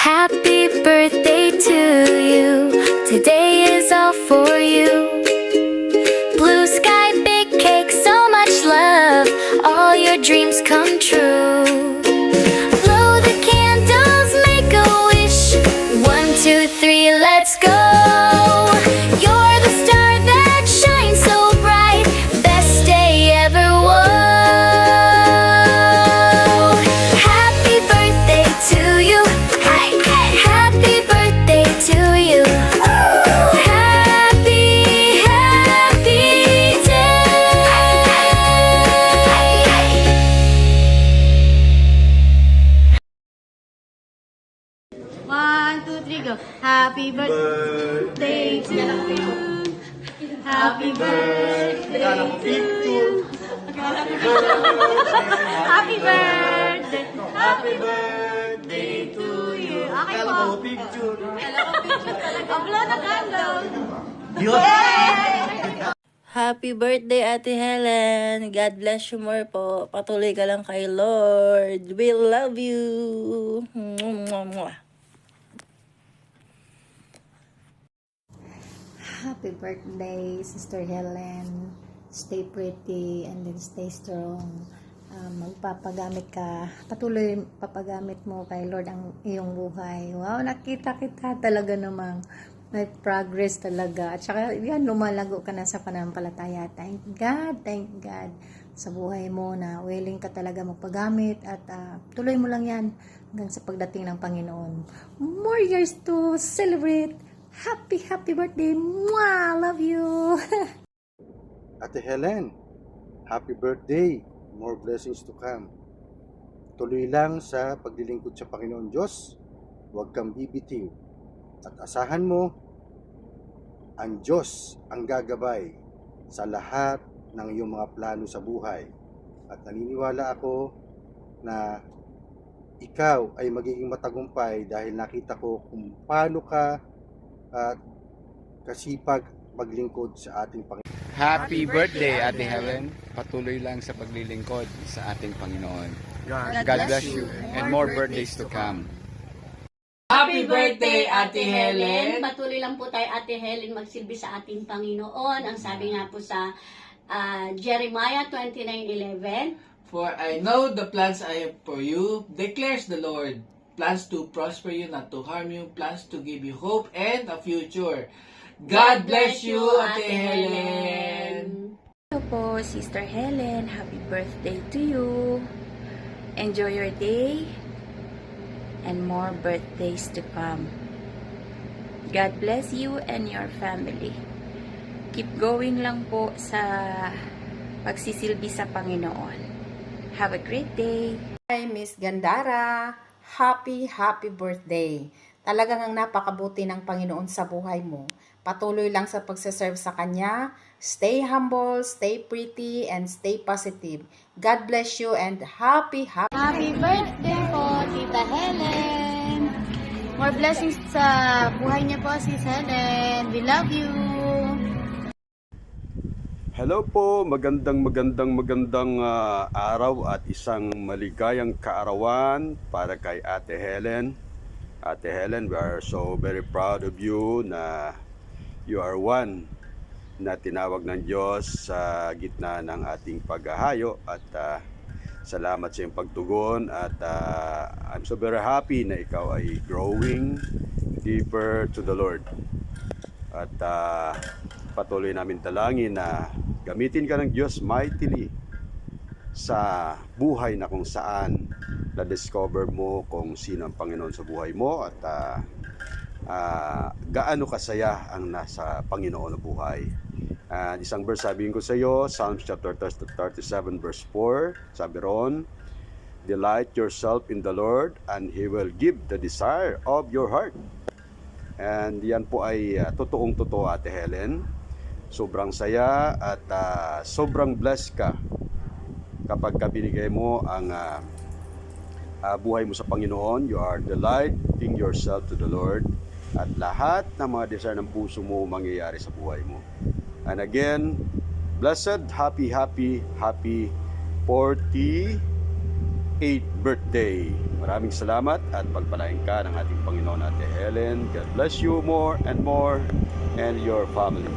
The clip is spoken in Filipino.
Happy birthday to you. Today is all for you. Blue sky, big cake, so much love. All your dreams come true. Blow the candles, make a wish. 1, 2, 3, let's go. You're the star that shines so bright. Best day ever. Whoa. Happy birthday to you. Happy birthday to you. Happy, happy day. 1, 2, 3, go. Happy birthday to you. Happy birthday to you. Happy birthday. Happy birthday to you. Okay po. Picture. Abla na candle. Happy birthday, Ate Helen. God bless you more po. Patuloy ka lang kay Lord. We love you. Mwah. Happy birthday, Sister Helen. Stay pretty and then stay strong. Magpapagamit ka. Patuloy papagamit mo kay Lord ang iyong buhay. Wow, nakita kita talaga namang may progress talaga. At saka yan, lumalago ka na sa pananampalataya. Thank God sa buhay mo na willing ka talaga magpagamit at tuloy mo lang yan hanggang sa pagdating ng Panginoon. More years to celebrate. Happy birthday. Mwah! Love you. Ate Helen, happy birthday. More blessings to come. Tuloy lang sa paglilingkod sa Panginoon Diyos. Huwag kang bibitiw. At asahan mo, ang Diyos ang gagabay sa lahat ng iyong mga plano sa buhay. At naniniwala ako na ikaw ay magiging matagumpay dahil nakita ko kung paano ka at kasipag maglingkod sa ating Panginoon. Happy birthday, Ate Helen. Patuloy lang sa paglilingkod sa ating Panginoon. God bless you and more birthdays to come. Happy birthday, Ate Helen! Patuloy lang po tayo, Ate Helen, magsilbi sa ating Panginoon. Ang sabi nga po sa Jeremiah 29:11. For I know the plans I have for you, declares the Lord. Plans to prosper you, not to harm you. Plans to give you hope and a future. God bless you, Ate Helen! Hello po, Sister Helen. Happy birthday to you. Enjoy your day and more birthdays to come. God bless you and your family. Keep going lang po sa pagsisilbi sa Panginoon. Have a great day. Hi, Miss Gandara. Happy birthday. Talagang ang napakabuti ng Panginoon sa buhay mo. Patuloy lang sa pagsaserve sa Kanya. Stay humble, stay pretty, and stay positive. God bless you and happy Birthday po, Tita Helen. More blessings sa buhay niya po, Sis Helen. We love you. Hello po, magandang araw at isang maligayang kaarawan para kay Ate Helen. Ate Helen, we are so very proud of you na you are one na tinawag ng Diyos sa gitna ng ating paghahayo at salamat sa iyong pagtugon at I'm so very happy na ikaw ay growing deeper to the Lord. At patuloy namin talangin na gamitin ka ng Diyos mightily sa buhay na kung saan na-discover mo kung sino ang Panginoon sa buhay mo at gaano kasaya ang nasa Panginoon na buhay. Isang verse sabihin ko sa iyo, Psalms chapter 37 verse 4, sabi ron, delight yourself in the Lord and He will give the desire of your heart. And yan po ay totoong-totoo, Ate Helen. Sobrang saya at sobrang blessed ka kapag binigay mo ang buhay mo sa Panginoon. You are delighting yourself to the Lord at lahat ng mga desire ng puso mo mangyayari sa buhay mo. And again, blessed, happy 48 8th birthday. Maraming salamat at pagpalain ka ng ating Panginoon Ate Helen. God bless you more and your family.